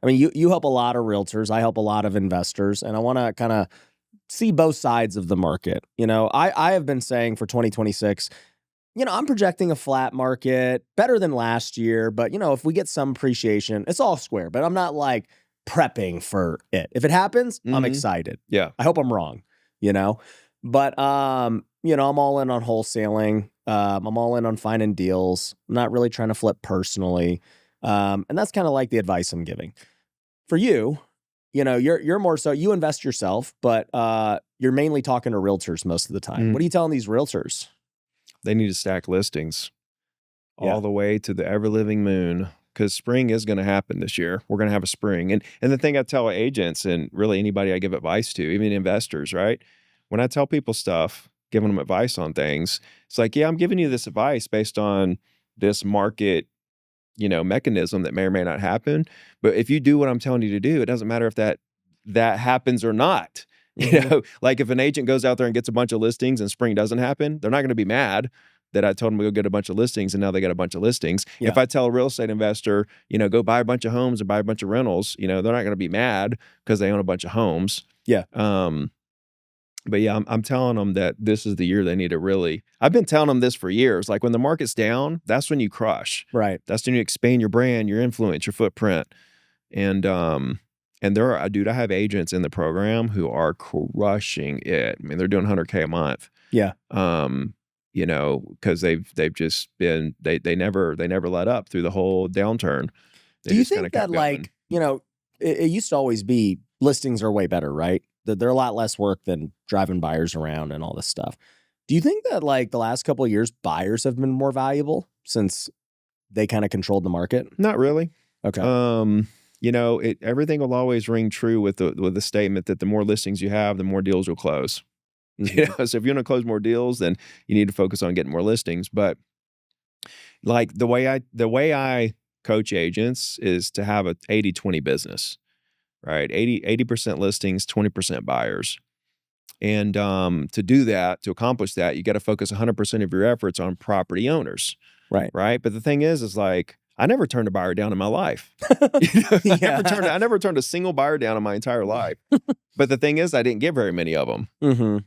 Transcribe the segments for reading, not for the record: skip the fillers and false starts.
I mean, you help a lot of realtors. I help a lot of investors, and I want to kind of see both sides of the market. I have been saying for 2026, I'm projecting a flat market, better than last year, but if we get some appreciation, it's all square, but I'm not like prepping for it. If it happens, I'm excited. Yeah. I hope I'm wrong, but, I'm all in on wholesaling. I'm all in on finding deals. I'm not really trying to flip personally. And that's kind of like the advice I'm giving. For you, you're more so, you invest yourself, but you're mainly talking to realtors most of the time. What are you telling these realtors? They need to stack listings all the way to the ever-living moon, because spring is going to happen this year. We're going to have a spring. And the thing I tell agents, and really anybody I give advice to, even investors, right? When I tell people stuff, giving them advice on things, it's like, yeah, I'm giving you this advice based on this market, mechanism that may or may not happen. But if you do what I'm telling you to do, it doesn't matter if that happens or not. Like if an agent goes out there and gets a bunch of listings and spring doesn't happen, they're not going to be mad that I told them to go get a bunch of listings and now they got a bunch of listings. Yeah. If I tell a real estate investor, go buy a bunch of homes or buy a bunch of rentals, they're not going to be mad because they own a bunch of homes. Yeah. But yeah, I'm telling them that this is the year they need to really, I've been telling them this for years. Like when the market's down, that's when you crush. Right. That's when you expand your brand, your influence, your footprint. And there are, dude, I have agents in the program who are crushing it. I mean, they're doing 100K a month. Yeah. Because they've just been, they never let up through the whole downturn. Do you think that it used to always be listings are way better, right? That they're a lot less work than driving buyers around and all this stuff. Do you think that like the last couple of years, buyers have been more valuable since they kind of controlled the market? Not really. Okay. Everything will always ring true with the statement that the more listings you have, the more deals you'll close. Mm-hmm. So if you want to close more deals, then you need to focus on getting more listings. But like the way I coach agents is to have a 80-20 business, right? 80% listings, 20% buyers. And to do that, to accomplish that, you got to focus 100% of your efforts on property owners. Right. Right. But the thing is like, I never turned a buyer down in my life. I never turned a single buyer down in my entire life. But the thing is, I didn't get very many of them,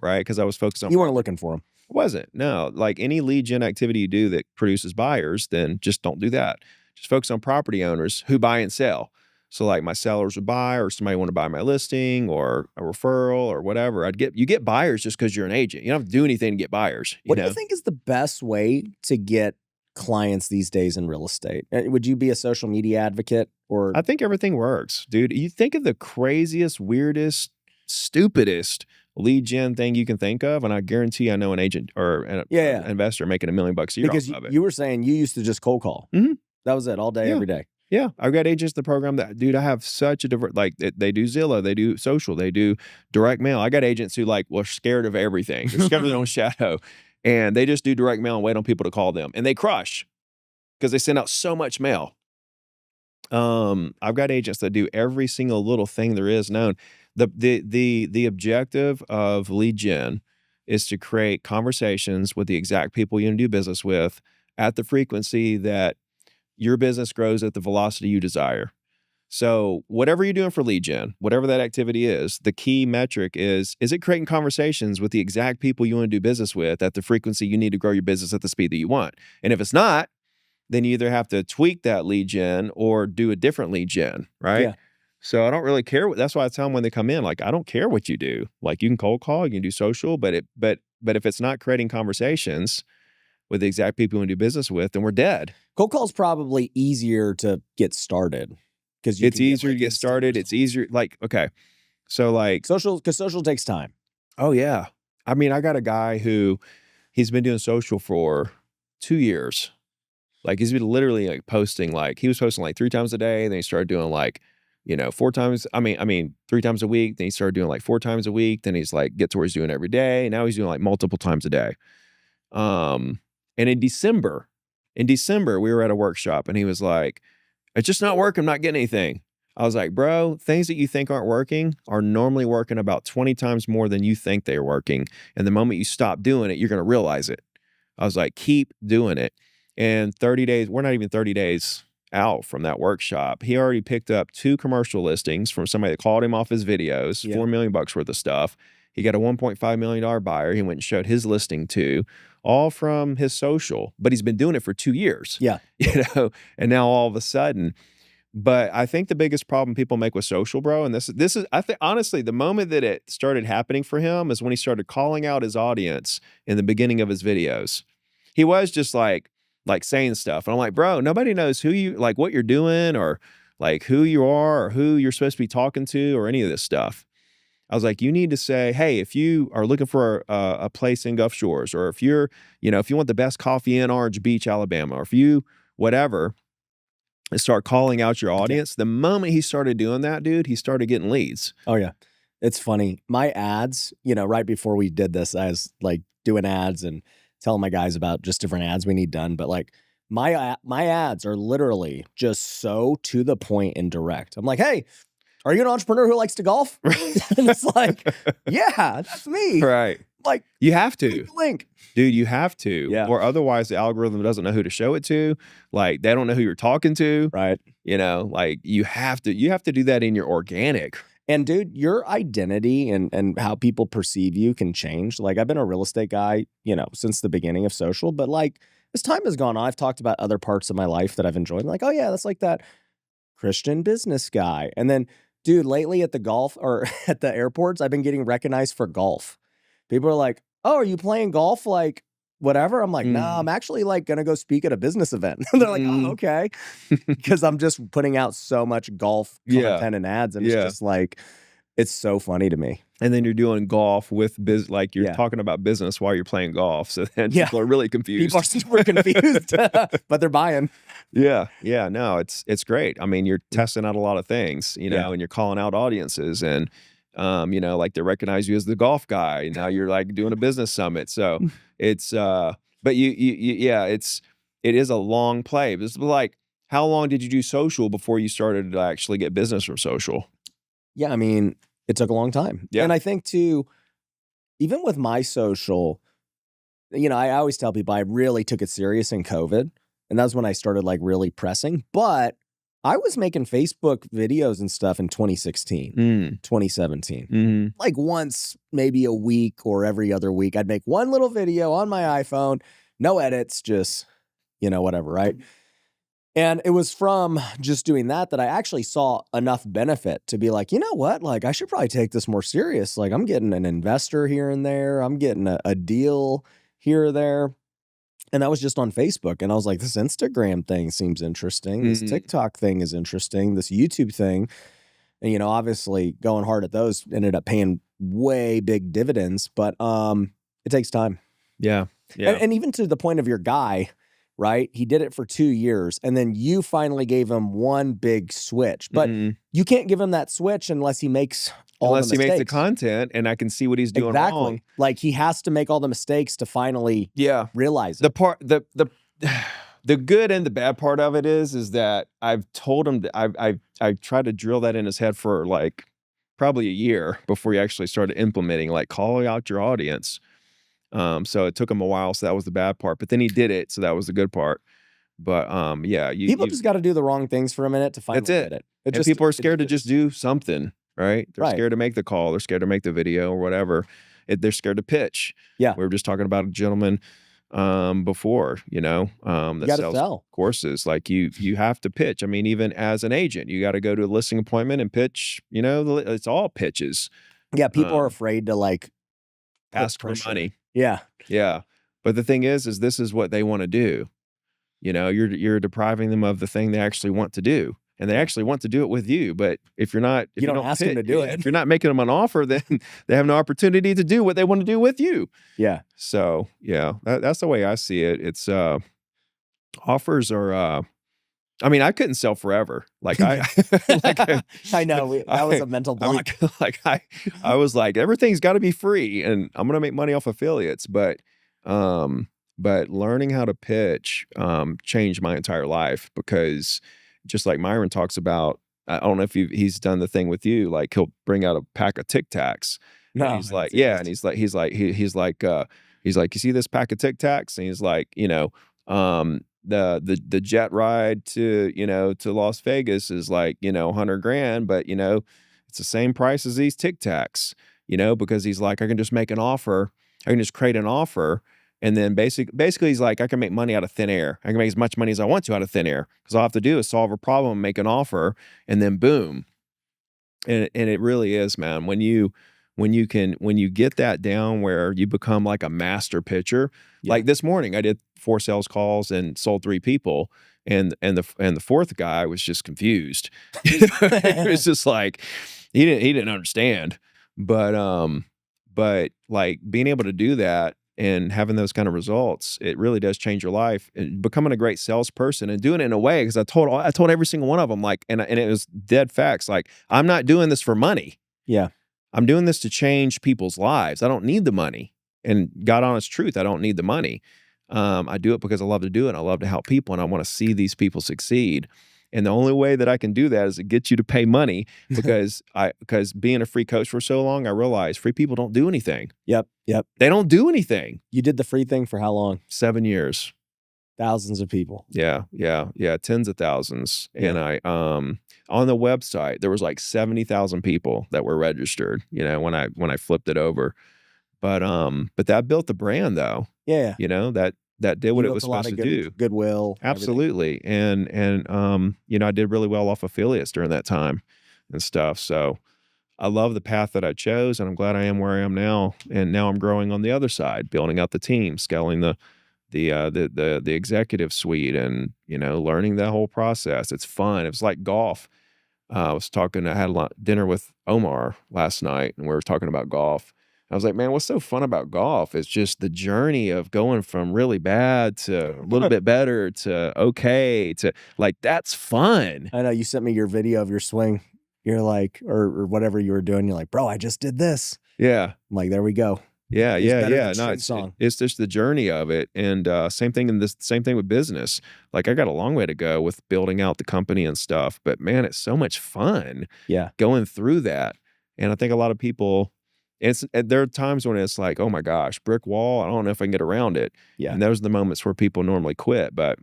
right? Because I was focused on. You weren't looking for them. I wasn't. No, like any lead gen activity you do that produces buyers, then just don't do that. Just focus on property owners who buy and sell. So like my sellers would buy, or somebody want to buy my listing, or a referral, or whatever. You get buyers just because you're an agent. You don't have to do anything to get buyers. What do you think is the best way to get clients these days in real estate? Would you be a social media advocate? Or I think everything works, dude. You think of the craziest, weirdest, stupidest lead gen thing you can think of, and I guarantee I know an agent or an investor making $1 million a year because off of it. You were saying you used to just cold call. Mm-hmm. That was it all day, every day. Yeah, I've got agents in the program that, dude, I have such a different, like they do Zillow, they do social, they do direct mail. I got agents who are scared of everything. They're scared of their own shadow. And they just do direct mail and wait on people to call them. And they crush because they send out so much mail. I've got agents that do every single little thing there is known. The objective of lead gen is to create conversations with the exact people you want to do business with at the frequency that your business grows at the velocity you desire. So whatever you're doing for lead gen, whatever that activity is, the key metric is it creating conversations with the exact people you want to do business with at the frequency you need to grow your business at the speed that you want? And if it's not, then you either have to tweak that lead gen or do a different lead gen, right? Yeah. So I don't really care. That's why I tell them when they come in, like, I don't care what you do. Like, you can cold call, you can do social, but if it's not creating conversations with the exact people you want to do business with, then we're dead. Cold call is probably easier to get started. It's easier to get started. It's easier. Like, okay. So like social, because social takes time. Oh yeah. I mean, I got a guy who he's been doing social for 2 years. Like he's been literally like posting, like he was posting like 3 times a day. And then he started doing like, 4 times. I mean, 3 times a week. Then he started doing like 4 times a week. Then he's like, get to where he's doing every day. Now he's doing like multiple times a day. And in December, we were at a workshop and he was like, it's just not working. I'm not getting anything. I was like, bro, things that you think aren't working are normally working about 20 times more than you think they're working. And the moment you stop doing it, you're going to realize it. I was like, keep doing it. And 30 days, we're not even 30 days. out from that workshop, he already picked up 2 commercial listings from somebody that called him off his videos, Yeah. $4 million worth of stuff. He got a $1.5 million buyer he went and showed his listing to, all from his social, but he's been doing it for 2 years. Yeah. You know, and now all of a sudden, but I think the biggest problem people make with social, bro, and this is I think honestly, the moment that it started happening for him is when he started calling out his audience in the beginning of his videos. He was just like saying stuff. And I'm like, bro, nobody knows who you like, what you're doing, or like who you are, or who you're supposed to be talking to, or any of this stuff. I was like, you need to say, hey, if you are looking for a place in Gulf Shores, or if you're, you know, if you want the best coffee in Orange Beach, Alabama, or if you, whatever, and start calling out your audience. The moment he started doing that, dude, he started getting leads. Oh yeah. It's funny. My ads, you know, right before we did this, I was like doing ads and telling my guys about just different ads we need done. But like my ads are literally just so to the point and direct. I'm like, hey, are you an entrepreneur who likes to golf? And it's like, yeah, that's me. Right. Like, you have to. Link. Dude, you have to. Yeah. Or otherwise the algorithm doesn't know who to show it to. Like, they don't know who you're talking to. Right. You know, like you have to do that in your organic. And dude, your identity and how people perceive you can change. Like, I've been a real estate guy, you know, since the beginning of social, but like as time has gone on, I've talked about other parts of my life that I've enjoyed. I'm like, oh yeah, that's like that Christian business guy. And then, dude, lately at the golf or at the airports, I've been getting recognized for golf. People are like, oh, are you playing golf? Like, whatever. I'm like, no, I'm actually like going to go speak at a business event. They're like, oh, okay. Because I'm just putting out so much golf content and ads. And it's just like, it's so funny to me. And then you're doing golf with like you're talking about business while you're playing golf. So then people are really confused. People are super confused, but they're buying. Yeah. Yeah. No, it's great. I mean, you're testing out a lot of things, you know, and you're calling out audiences, and you know, like they recognize you as the golf guy. Now you're like doing a business summit. So it's but it is a long play. It's like, how long did you do social before you started to actually get business from social? Yeah, I mean, it took a long time. Yeah. And I think too, even with my social, you know, I always tell people I really took it serious in COVID. And that's when I started like really pressing. But I was making Facebook videos and stuff in 2016, 2017. Like once, maybe a week or every other week, I'd make one little video on my iPhone, no edits, just, you know, whatever, right? And it was from just doing that I actually saw enough benefit to be like, you know what? Like, I should probably take this more serious. Like, I'm getting an investor here and there. I'm getting a deal here or there. And I was just on Facebook, and I was like, this Instagram thing seems interesting. This TikTok thing is interesting. This YouTube thing. And, you know, obviously going hard at those ended up paying way big dividends, but it takes time. Yeah. Yeah. And even to the point of your guy, right? He did it for 2 years, and then you finally gave him one big switch. But you can't give him that switch unless he makes unless he makes the content and I can see what he's doing wrong. Like, he has to make all the mistakes to finally realize it. The good and the bad part of it is that I've told him that I've tried to drill that in his head for like probably a year before he actually started implementing, like, call out your audience. So it took him a while, so that was the bad part. But then he did it, so that was the good part. But yeah, people just got to do the wrong things for a minute to finally get it. And people are scared to just do something. Right? They're scared to make the call. They're scared to make the video or whatever. They're scared to pitch. Yeah. We were just talking about a gentleman before, you know, that sells courses. Like you have to pitch. I mean, even as an agent, you got to go to a listing appointment and pitch. You know, it's all pitches. Yeah. People are afraid to like ask for money. Yeah. Yeah. But the thing is this is what they want to do. You know, you're depriving them of the thing they actually want to do. And they actually want to do it with you, but if you don't ask them to do it, if you're not making them an offer, then they have no opportunity to do what they want to do with you. Yeah. So yeah, that's the way I see it. It's offers are. I mean, I couldn't sell forever. Like I know that was a mental block. I was like, everything's got to be free, and I'm gonna make money off affiliates, but learning how to pitch changed my entire life, because just like Myron talks about, I don't know if he's done the thing with you, like he'll bring out a pack of Tic Tacs. No, and he's like, yeah, and he's like, you see this pack of Tic Tacs, and he's like, you know, the jet ride to, to Las Vegas is like, 100 grand, but it's the same price as these Tic Tacs, because he's like, I can just make an offer. I can just create an offer. And then basically he's like, I can make money out of thin air. I can make as much money as I want to out of thin air, because all I have to do is solve a problem, make an offer, and then boom. And it really is, man. When you get that down where you become like a master pitcher. Yeah. Like this morning, I did 4 sales calls and sold 3 people, and the fourth guy was just confused. It was just like he didn't understand. But like being able to do that and having those kind of results, it really does change your life. And becoming a great salesperson and doing it in a way, because I told every single one of them, like, and it was dead facts. Like, I'm not doing this for money. Yeah. I'm doing this to change people's lives. I don't need the money. And God honest truth, I don't need the money. I do it because I love to do it. And I love to help people, and I want to see these people succeed. And the only way that I can do that is to get you to pay money, because being a free coach for so long, I realized free people don't do anything. Yep. They don't do anything. You did the free thing for how long? 7 years. Thousands of people. Yeah. Tens of thousands. Yeah. And I, on the website, there was like 70,000 people that were registered, when I flipped it over. But that built the brand though. Yeah. That did what it was supposed to do. Goodwill. Absolutely. And I did really well off affiliates during that time and stuff. So I love the path that I chose, and I'm glad I am where I am now. And now I'm growing on the other side, building out the team, scaling the executive suite, and learning that whole process. It's fun. It was like golf. I had dinner with Omar last night, and we were talking about golf. I was like, man, what's so fun about golf? It's just the journey of going from really bad to a little bit better to okay to like, that's fun. I know you sent me your video of your swing. You're like, or whatever you were doing. You're like, bro, I just did this. Yeah. I'm like, there we go. Yeah. No, song. It's just the journey of it. And same thing with business. Like, I got a long way to go with building out the company and stuff, but man, it's so much fun. Yeah. Going through that. And I think a lot of people, there are times when it's like, oh my gosh, brick wall, I don't know if I can get around it. Yeah. And those are the moments where people normally quit, but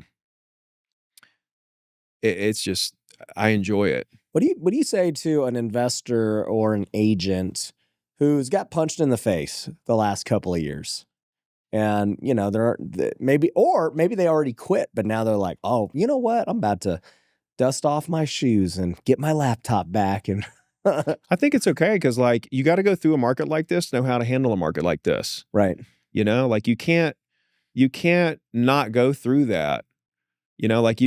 it's just, I enjoy it. What do you say to an investor or an agent who's got punched in the face the last couple of years? And, maybe they already quit, but now they're like, oh, you know what? I'm about to dust off my shoes and get my laptop back. And I think it's okay, because like, you got to go through a market like this to know how to handle a market like this. Right. Like you can't not go through that. Like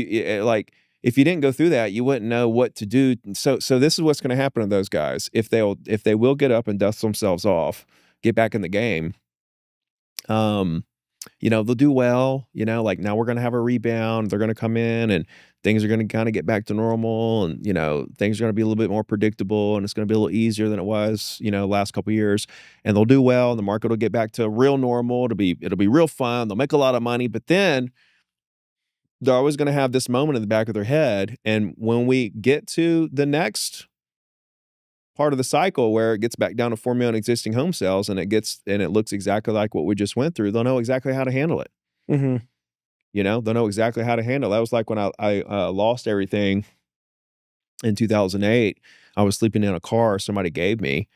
if you didn't go through that, you wouldn't know what to do. So this is what's going to happen to those guys. If they will get up and dust themselves off, get back in the game, they'll do well, like now we're going to have a rebound. They're going to come in and things are going to kind of get back to normal, and, things are going to be a little bit more predictable, and it's going to be a little easier than it was, last couple of years, and they'll do well, and the market will get back to real normal. It'll be real fun. They'll make a lot of money, but then they're always going to have this moment in the back of their head. And when we get to the next part of the cycle where it gets back down to 4 million existing home sales, and it looks exactly like what we just went through, they'll know exactly how to handle it. Mm-hmm. They'll know exactly how to handle it. That was like when I lost everything in 2008. I was sleeping in a car somebody gave me,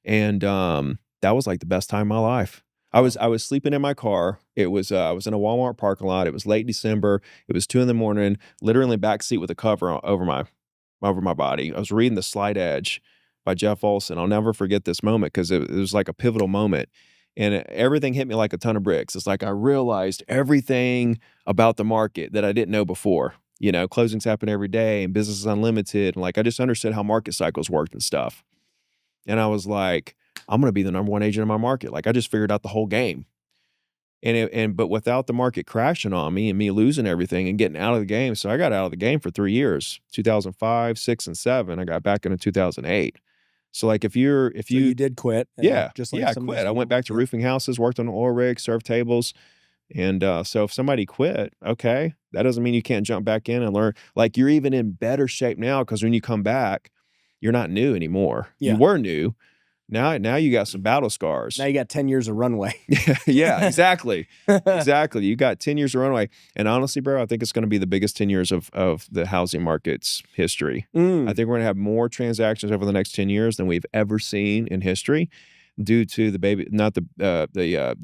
and that was like the best time of my life. I was sleeping in my car. It was I was in a Walmart parking lot. It was late December. It was 2 a.m, literally back seat with a cover over my body. I was reading The Slight Edge by Jeff Olson. I'll never forget this moment, because it was like a pivotal moment, and everything hit me like a ton of bricks. It's like I realized everything about the market that I didn't know before. Closings happen every day, and business is unlimited, and like I just understood how market cycles worked and stuff. And I was like, I'm going to be the number one agent in my market. Like, I just figured out the whole game. But without the market crashing on me and me losing everything and getting out of the game. So I got out of the game for 3 years, 2005, 6, and 7. I got back into 2008. So like, if you did quit. Yeah. Just like I quit. I went back to roofing houses, worked on an oil rig, served tables. And so if somebody quit, okay, that doesn't mean you can't jump back in and learn. Like, you're even in better shape now, because when you come back, you're not new anymore. Yeah. You were new, Now you got some battle scars. Now you got 10 years of runway. Yeah, exactly. Exactly. You got 10 years of runway. And honestly, bro, I think it's going to be the biggest 10 years of the housing market's history. I think we're going to have more transactions over the next 10 years than we've ever seen in history due to the baby, not the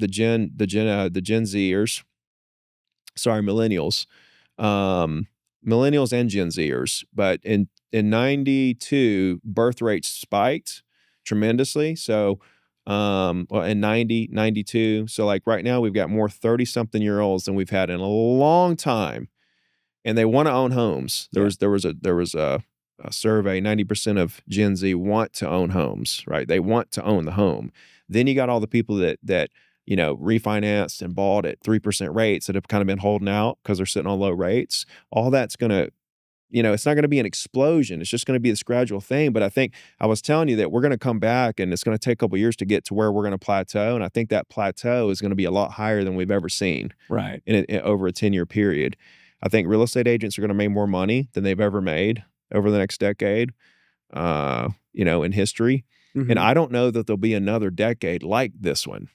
Gen Zers. Sorry, millennials. Millennials and Gen Zers. But in 92, birth rates spiked tremendously. So, well, in 90, 92. So like right now we've got more 30-something-year-olds than we've had in a long time. And they want to own homes. There was a survey, 90% of Gen Z want to own homes, right? They want to own the home. Then you got all the people that refinanced and bought at 3% rates that have kind of been holding out because they're sitting on low rates. All that's going to, it's not going to be an explosion. It's just going to be this gradual thing. But I think I was telling you that we're going to come back and it's going to take a couple of years to get to where we're going to plateau. And I think that plateau is going to be a lot higher than we've ever seen over a 10-year period. I think real estate agents are going to make more money than they've ever made over the next decade, in history. And I don't know that there'll be another decade like this one.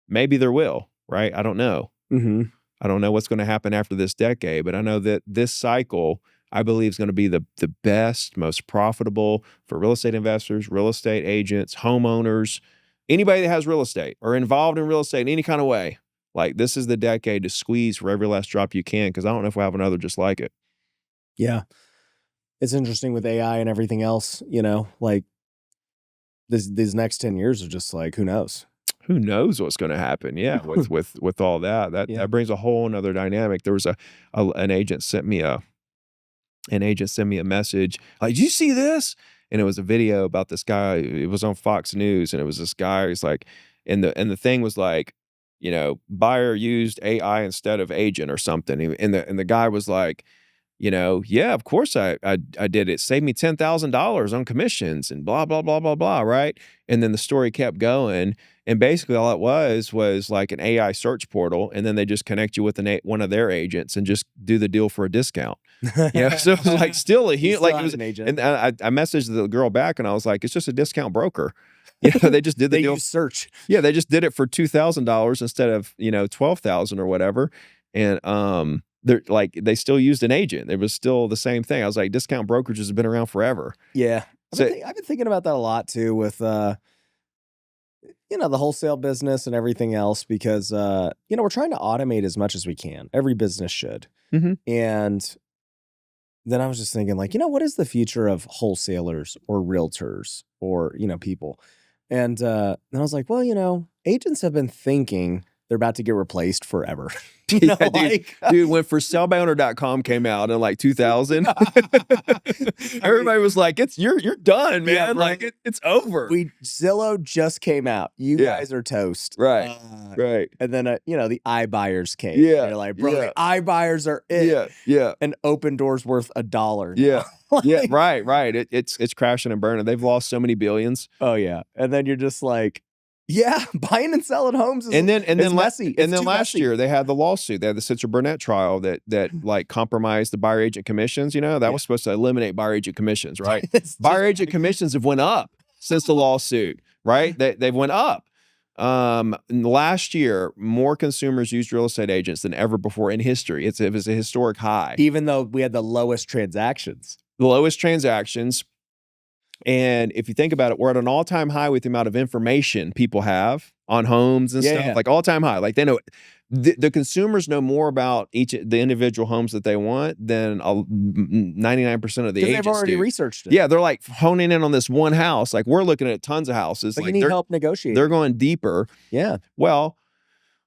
Maybe there will, right? I don't know. I don't know what's going to happen after this decade, but I know that this cycle, I believe, is going to be the best, most profitable for real estate investors, real estate agents, homeowners, anybody that has real estate or involved in real estate in any kind of way. Like, this is the decade to squeeze for every last drop you can, because I don't know if we'll have another just like it. Yeah. It's interesting with AI and everything else, like these next 10 years are just like, who knows? Who knows what's going to happen? Yeah, with all that, that brings a whole nother dynamic. There was an agent sent me a message like, "Did you see this?" And it was a video about this guy. It was on Fox News, and it was this guy. He's like, and the thing was like, buyer used AI instead of agent or something. And the guy was like, yeah, of course I did it. Saved me $10,000 on commissions and blah, blah, blah, blah, blah, right? And then the story kept going. And basically all it was like an AI search portal. And then they just connect you with one of their agents and just do the deal for a discount. So it was like still a huge, like it was an agent. And I messaged the girl back and I was like, it's just a discount broker. They just did the deal. Use search. Yeah, they just did it for $2,000 instead of, $12,000 or whatever. And they still used an agent. It was still the same thing. I was like, discount brokerages has been around forever. Yeah. I've been thinking about that a lot too with, the wholesale business and everything else because, we're trying to automate as much as we can. Every business should. And then I was just thinking like, what is the future of wholesalers or realtors or, people? And then I was like, well, agents have been thinking they're about to get replaced forever. Dude, when ForSaleByOwner.com came out in like 2000, everybody was like, you're done, man. Yeah, like it's over. Zillow just came out. You guys are toast. Right. Right. And then, the iBuyers came. Yeah. You're like, bro, the iBuyers are it. Yeah. Yeah. An open door's worth $1. Yeah. Yeah. Right. It's crashing and burning. They've lost so many billions. Oh yeah. And then you're just like, yeah, buying and selling homes is messy. And then last year they had the lawsuit. They had the Sitzer Burnett trial that like compromised the buyer agent commissions. That was supposed to eliminate buyer agent commissions, right? Buyer agent commissions have went up since the lawsuit, right? They've went up. Last year, more consumers used real estate agents than ever before in history. It was a historic high. Even though we had the lowest transactions. And if you think about it, we're at an all-time high with the amount of information people have on homes and stuff, like all-time high. Like they know the consumers know more about the individual homes that they want than 99% of the agents they've already do. researched it. Yeah, they're like honing in on this one house. Like we're looking at tons of houses. But like you need help negotiating. They're going deeper. Yeah. Well,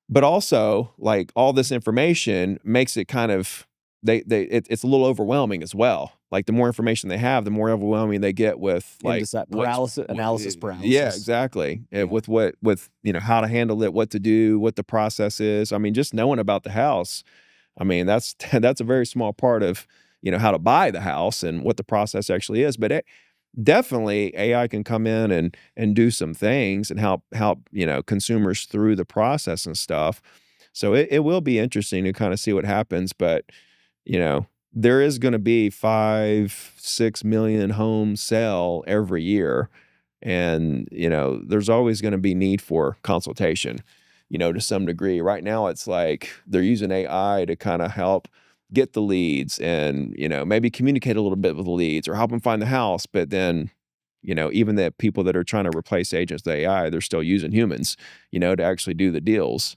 but also like all this information makes it kind of it's a little overwhelming as well. Like the more information they have, the more overwhelming they get with like analysis paralysis. Yeah, exactly. Yeah. With how to handle it, what to do, what the process is. I mean, just knowing about the house. I mean, that's a very small part of how to buy the house and what the process actually is. But definitely AI can come in and do some things and help consumers through the process and stuff. So it will be interesting to kind of see what happens, but there is going to be 5-6 million homes sell every year. And, there's always going to be need for consultation, to some degree. Right now, it's like they're using AI to kind of help get the leads and, maybe communicate a little bit with the leads or help them find the house. But then, even the people that are trying to replace agents with AI, they're still using humans, to actually do the deals.